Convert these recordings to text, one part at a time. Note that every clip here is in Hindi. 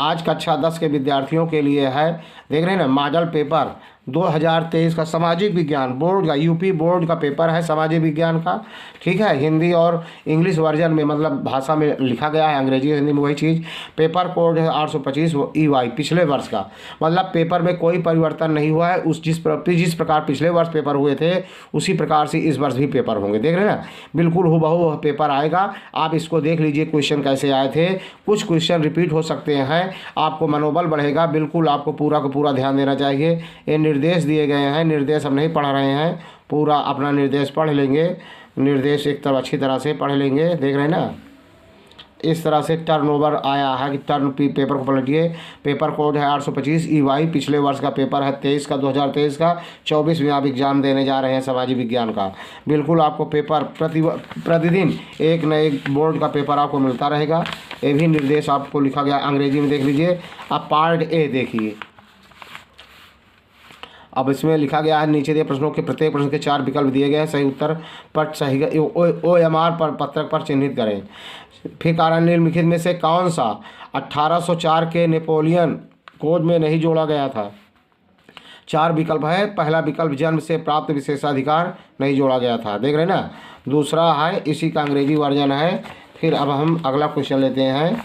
आज कक्षा 10 के विद्यार्थियों के लिए है, देख रहे हैं ना, मॉडल पेपर 2023 का सामाजिक विज्ञान बोर्ड का, यूपी बोर्ड का पेपर है सामाजिक विज्ञान का। ठीक है, हिंदी और इंग्लिश वर्जन में, मतलब भाषा में लिखा गया है, अंग्रेजी हिंदी में वही चीज़। पेपर कोड है 825 EY पिछले वर्ष का, मतलब पेपर में कोई परिवर्तन नहीं हुआ है। जिस प्रकार पिछले वर्ष पेपर हुए थे उसी प्रकार से इस वर्ष भी पेपर होंगे। देख रहे हैं ना, बिल्कुल हूबहू पेपर आएगा। आप इसको देख लीजिए क्वेश्चन कैसे आए थे, कुछ क्वेश्चन रिपीट हो सकते हैं, आपको मनोबल बढ़ेगा। बिल्कुल आपको पूरा का पूरा ध्यान देना चाहिए। ये निर्देश दिए गए हैं, निर्देश हम नहीं पढ़ रहे हैं, पूरा अपना निर्देश पढ़ लेंगे, निर्देश एक तरह अच्छी तरह से पढ़ लेंगे। देख रहे हैं ना, इस तरह से टर्नओवर आया है कि पेपर को पलटिए। पेपर कोड है 825 EY, पिछले वर्ष का पेपर है 2023 का 24 में आप एग्ज़ाम देने जा रहे हैं सामाजिक विज्ञान का। बिल्कुल आपको पेपर प्रतिदिन एक न एक बोर्ड का पेपर आपको मिलता रहेगा। ये भी निर्देश आपको लिखा गया अंग्रेजी में, देख लीजिए। अब पार्ट ए देखिए, अब इसमें लिखा गया है नीचे दिए प्रश्नों के प्रत्येक प्रश्न के 4 विकल्प दिए गए हैं, सही उत्तर पर सही OMR पर पत्रक पर चिन्हित करें। फिर कारण निम्नलिखित में से कौन सा 1804 के नेपोलियन कोड में नहीं जोड़ा गया था? 4 विकल्प है। पहला विकल्प जन्म से प्राप्त विशेषाधिकार नहीं जोड़ा गया था, देख रहे हैं ना। दूसरा है, इसी का अंग्रेजी वर्जन है। फिर अब हम अगला क्वेश्चन लेते हैं।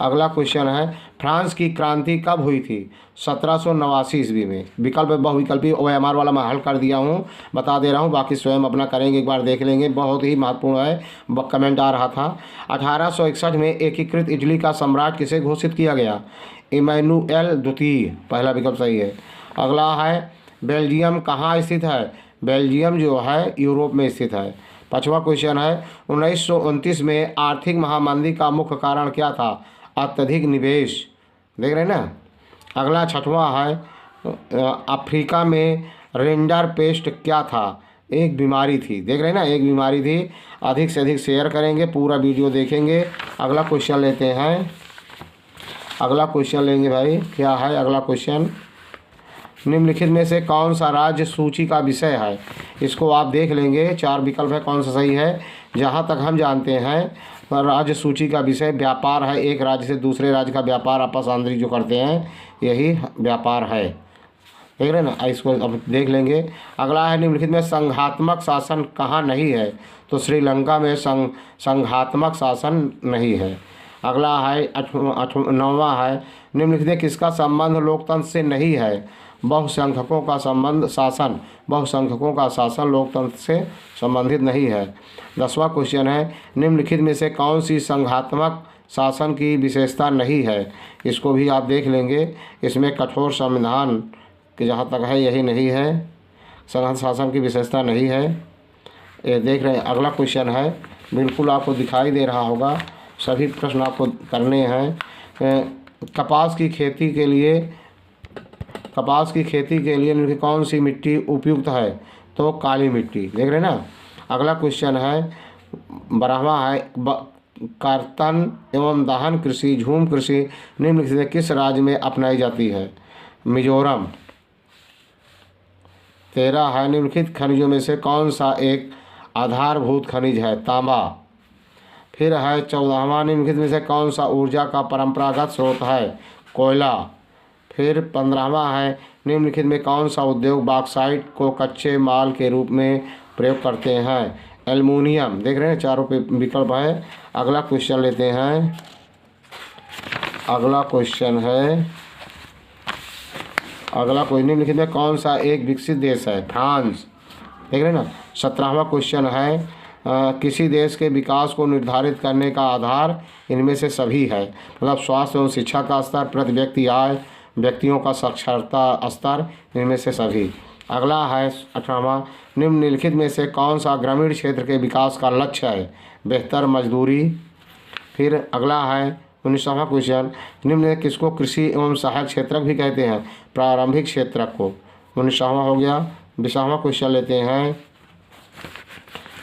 अगला क्वेश्चन है, फ्रांस की क्रांति कब हुई थी? 1789 ईस्वी में। विकल्प बहुविकल्पी OMR वाला मैं हल कर दिया हूँ, बता दे रहा हूँ, बाकी स्वयं अपना करेंगे, एक बार देख लेंगे, बहुत ही महत्वपूर्ण है। कमेंट आ रहा था। 1861 में एकीकृत इटली का सम्राट किसे घोषित किया गया? इमैनुएल द्वितीय, पहला विकल्प सही है। अगला है, बेल्जियम कहाँ स्थित है? बेल्जियम जो है यूरोप में स्थित है। 5वां क्वेश्चन है, 1929 में आर्थिक महामंदी का मुख्य कारण क्या था? अत्यधिक निवेश, देख रहे हैं ना। अगला 6वां है, अफ्रीका में रेंडर पेस्ट क्या था? एक बीमारी थी, देख रहे हैं ना, एक बीमारी थी। अधिक से अधिक शेयर करेंगे, पूरा वीडियो देखेंगे। अगला क्वेश्चन लेते हैं। अगला क्वेश्चन लेंगे भाई, क्या है अगला क्वेश्चन? निम्नलिखित में से कौन सा राज्य सूची का विषय है? इसको आप देख लेंगे, 4 विकल्प है, कौन सा सही है। जहाँ तक हम जानते हैं राज्य सूची का विषय व्यापार है। एक राज्य से दूसरे राज्य का व्यापार आपस आंतरिक जो करते हैं, यही व्यापार है, देख रहे हैं ना। इसको अब देख लेंगे। अगला है, निम्नलिखित में संघात्मक शासन कहाँ नहीं है? तो श्रीलंका में संघात्मक शासन नहीं है। अगला है 9वां है, निम्नलिखित में किसका संबंध लोकतंत्र से नहीं है? बहुसंख्यकों का शासन लोकतंत्र से संबंधित नहीं है। 10वां क्वेश्चन है, निम्नलिखित में से कौन सी संघात्मक शासन की विशेषता नहीं है? इसको भी आप देख लेंगे। इसमें कठोर संविधान के जहाँ तक है यही नहीं है, संघात्मक शासन की विशेषता नहीं है, ये देख रहे हैं। अगला क्वेश्चन है, बिल्कुल आपको दिखाई दे रहा होगा, सभी प्रश्न आपको करने हैं। कपास की खेती के लिए कौन सी मिट्टी उपयुक्त है? तो काली मिट्टी, देख रहे हैं ना। अगला क्वेश्चन है, 12वां है, कर्तन एवं दहन कृषि, झूम कृषि निम्नलिखित में किस राज्य में अपनाई जाती है? मिजोरम। 13 है, निम्नलिखित खनिजों में से कौन सा एक आधारभूत खनिज है? तांबा। फिर है 14वां, निम्नलिखित में से कौन सा ऊर्जा का परंपरागत स्रोत है? कोयला। फिर 15वां है, निम्नलिखित में कौन सा उद्योग बॉक्साइट को कच्चे माल के रूप में प्रयोग करते हैं? एल्युमिनियम, देख रहे हैं, चारों पे विकल्प है। अगला क्वेश्चन लेते हैं। अगला क्वेश्चन निम्नलिखित में कौन सा एक विकसित देश है? फ्रांस, देख रहे हैं ना। 17वां क्वेश्चन है, किसी देश के विकास को निर्धारित करने का आधार इनमें से सभी है? मतलब स्वास्थ्य एवं शिक्षा का स्तर, प्रति व्यक्ति आय, व्यक्तियों का साक्षरता स्तर, इनमें से सभी। अगला है 18वां, निम्नलिखित में से कौन सा ग्रामीण क्षेत्र के विकास का लक्ष्य है? बेहतर मजदूरी। फिर अगला है 19वां क्वेश्चन, निम्न किसको कृषि एवं सहायक क्षेत्रक भी कहते हैं? प्रारंभिक क्षेत्रक को। 19वां हो गया। 20वां क्वेश्चन लेते हैं।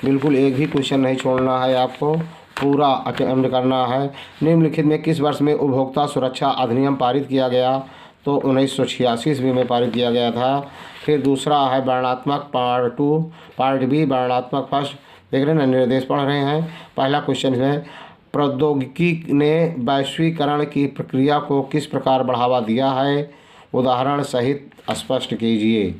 बिल्कुल एक भी क्वेश्चन नहीं छोड़ना है, आपको पूरा अटेम्प्ट करना है। निम्नलिखित में किस वर्ष में उपभोक्ता सुरक्षा अधिनियम पारित किया गया? तो 1986 ईस्वी में पारित किया गया था। फिर दूसरा है वर्णनात्मक पार्ट 2, पार्ट बी वर्णनात्मक फर्स्ट, देख रहे हैं ना, निर्देश पढ़ रहे हैं। पहला क्वेश्चन है, प्रौद्योगिकी ने वैश्वीकरण की प्रक्रिया को किस प्रकार बढ़ावा दिया है, उदाहरण सहित स्पष्ट कीजिए।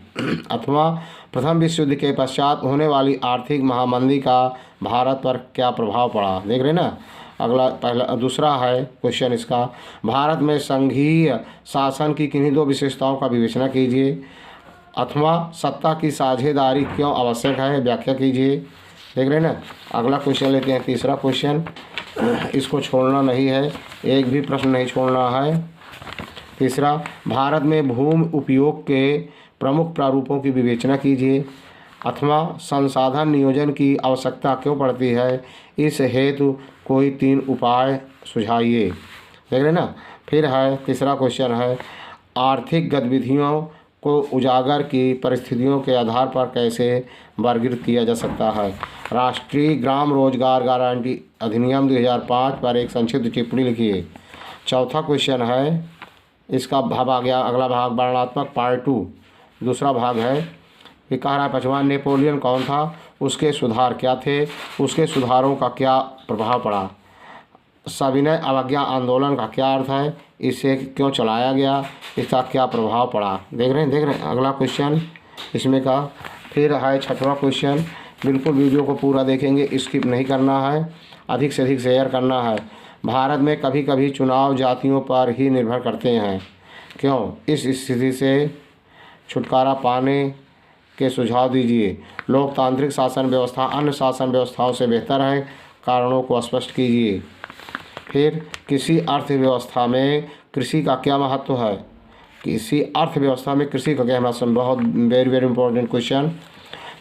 अथवा प्रथम विश्व युद्ध के पश्चात होने वाली आर्थिक महामंदी का भारत पर क्या प्रभाव पड़ा। देख रहे ना। अगला पहला दूसरा है क्वेश्चन इसका, भारत में संघीय शासन की किन्हीं दो विशेषताओं का विवेचना कीजिए। अथवा सत्ता की साझेदारी क्यों आवश्यक है, व्याख्या कीजिए। देख रहे ना। अगला क्वेश्चन लेते हैं, तीसरा क्वेश्चन, इसको छोड़ना नहीं है, एक भी प्रश्न नहीं छोड़ना है। तीसरा, भारत में भूमि उपयोग के प्रमुख प्रारूपों की विवेचना कीजिए। अथवा संसाधन नियोजन की आवश्यकता क्यों पड़ती है, इस हेतु कोई 3 उपाय सुझाइए। देख रहे ना। फिर है तीसरा क्वेश्चन है, आर्थिक गतिविधियों को उजागर की परिस्थितियों के आधार पर कैसे वर्गीकृत किया जा सकता है। राष्ट्रीय ग्राम रोजगार गारंटी अधिनियम 2005 पर एक संक्षिप्त टिप्पणी लिखिए। चौथा क्वेश्चन है, इसका भाग आ गया, अगला भाग वर्णनात्मक पार्ट 2 दूसरा भाग है। ये कह रहा है 55 नेपोलियन कौन था, उसके सुधार क्या थे, उसके सुधारों का क्या प्रभाव पड़ा। सविनय अवज्ञा आंदोलन का क्या अर्थ है, इसे क्यों चलाया गया, इसका क्या प्रभाव पड़ा। देख रहे हैं। अगला क्वेश्चन इसमें का। फिर है छठवां क्वेश्चन, बिल्कुल वीडियो को पूरा देखेंगे, स्किप नहीं करना है, अधिक से अधिक शेयर करना है। भारत में कभी कभी चुनाव जातियों पर ही निर्भर करते हैं, क्यों, इस स्थिति से छुटकारा पाने के सुझाव दीजिए। लोकतांत्रिक शासन व्यवस्था अन्य शासन व्यवस्थाओं से बेहतर है, कारणों को स्पष्ट कीजिए। फिर किसी अर्थव्यवस्था में कृषि का क्या महत्व है, किसी अर्थव्यवस्था में कृषि का क्या महत्व, बहुत वेरी वेरी इंपॉर्टेंट क्वेश्चन।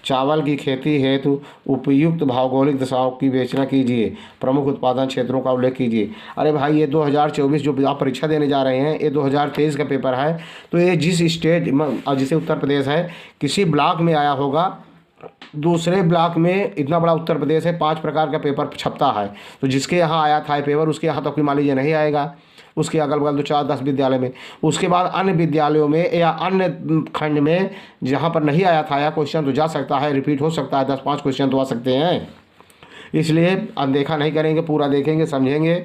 चावल की खेती हेतु उपयुक्त भौगोलिक दिशाओं की विवेचना कीजिए, प्रमुख उत्पादन क्षेत्रों का उल्लेख कीजिए। अरे भाई, ये 2024 जो आप परीक्षा देने जा रहे हैं, ये 2023 का पेपर है, तो ये जिस स्टेट जैसे उत्तर प्रदेश है, किसी ब्लॉक में आया होगा, दूसरे ब्लॉक में इतना बड़ा उत्तर प्रदेश है, 5 प्रकार का पेपर छपता है, तो जिसके यहाँ आया था पेपर, उसके यहाँ तो कोई मान लीजिए नहीं आएगा, उसके अगल बगल 2-4-10 विद्यालय में, उसके बाद अन्य विद्यालयों में या अन्य खंड में जहाँ पर नहीं आया था या क्वेश्चन तो जा सकता है, रिपीट हो सकता है, 10-5 क्वेश्चन तो आ सकते हैं। इसलिए अनदेखा नहीं करेंगे, पूरा देखेंगे, समझेंगे।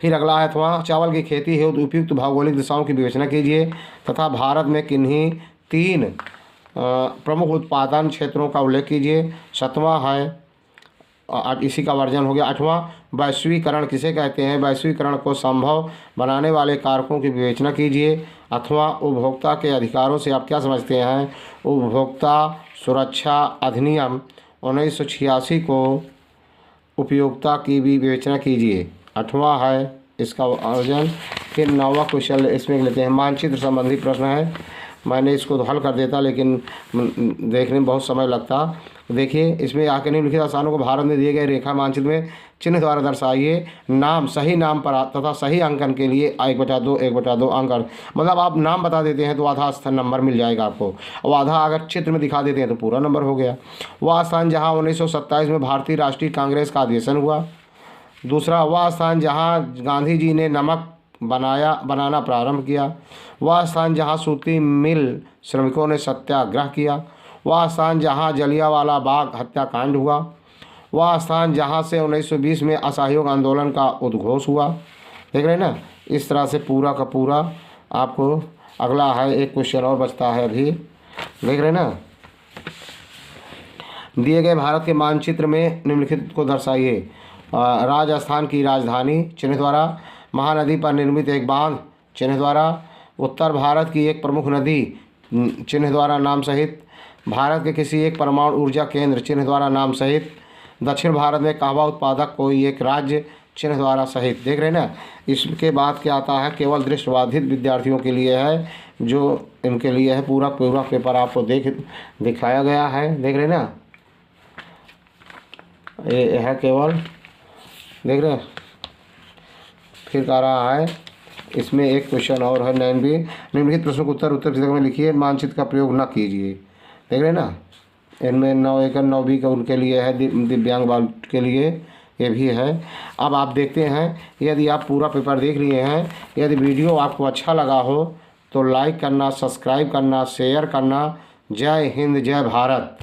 फिर अगला है अथवा चावल की खेती है तो उपयुक्त भौगोलिक दिशाओं की विवेचना कीजिए तथा भारत में किन्हीं 3 प्रमुख उत्पादन क्षेत्रों का उल्लेख कीजिए। 7वां है, इसी का वर्जन हो गया। 8वां, वैश्वीकरण किसे कहते हैं, वैश्वीकरण को संभव बनाने वाले कारकों की विवेचना कीजिए। अथवा उपभोक्ता के अधिकारों से आप क्या समझते हैं, उपभोक्ता सुरक्षा अधिनियम 1986 को उपयोगिता की भी विवेचना कीजिए। 8वां है इसका वर्जन। फिर 9वां क्वेश्चन इसमें लेते हैं, मानचित्र संबंधी प्रश्न है, मैंने इसको तो हल कर देता लेकिन देखने में बहुत समय लगता। देखिए इसमें आके निम्नलिखित स्थानों को भारत में दिए गए रेखा मानचित्र में चिन्ह द्वारा दर्शाइए। नाम सही नाम पर तथा सही अंकन के लिए 1/2 अंकन, मतलब आप नाम बता देते हैं तो आधा स्थान नंबर मिल जाएगा आपको, और आधा अगर चित्र में दिखा देते हैं तो पूरा नंबर हो गया। वह स्थान जहाँ 1927 में भारतीय राष्ट्रीय कांग्रेस का अधिवेशन हुआ। दूसरा, वह स्थान जहाँ गांधी जी ने नमक बनाना प्रारंभ किया। वह स्थान जहाँ सूती मिल श्रमिकों ने सत्याग्रह किया। वह स्थान जहाँ जलियांवाला बाग हत्याकांड हुआ। वह स्थान जहाँ से 1920 में असहयोग आंदोलन का उद्घोष हुआ। देख रहे हैं ना। इस तरह से पूरा का पूरा आपको। अगला है, एक क्वेश्चन और बचता है अभी, देख रहे हैं ना। दिए गए भारत के मानचित्र में निम्नलिखित को दर्शाइए। राजस्थान की राजधानी चिन्ह द्वारा, महानदी पर निर्मित एक बांध चिन्ह द्वारा, उत्तर भारत की एक प्रमुख नदी चिन्ह द्वारा नाम सहित, भारत के किसी एक परमाणु ऊर्जा केंद्र चिन्ह द्वारा नाम सहित, दक्षिण भारत में कहवा उत्पादक कोई एक राज्य चिन्ह द्वारा सहित। देख रहे हैं ना। इसके बाद क्या आता है, केवल दृष्टिबाधित विद्यार्थियों के लिए है, जो इनके लिए है। पूरा पेपर आपको दिखाया गया है, देख रहे हैं ना। ये है केवल, देख रहे हैं। फिर कह रहा है इसमें एक क्वेश्चन और है, 9B, निम्नलिखित प्रश्नों को उत्तर पुस्तक में लिखिए, मानचित्र का प्रयोग न कीजिए। देख रहे हैं ना। इनमें 9A का 9B का उनके लिए है, दिव्यांग बाल के लिए ये भी है। अब आप देखते हैं, यदि आप पूरा पेपर देख लिए हैं, यदि वीडियो आपको अच्छा लगा हो तो लाइक करना, सब्सक्राइब करना, शेयर करना। जय हिंद, जय भारत।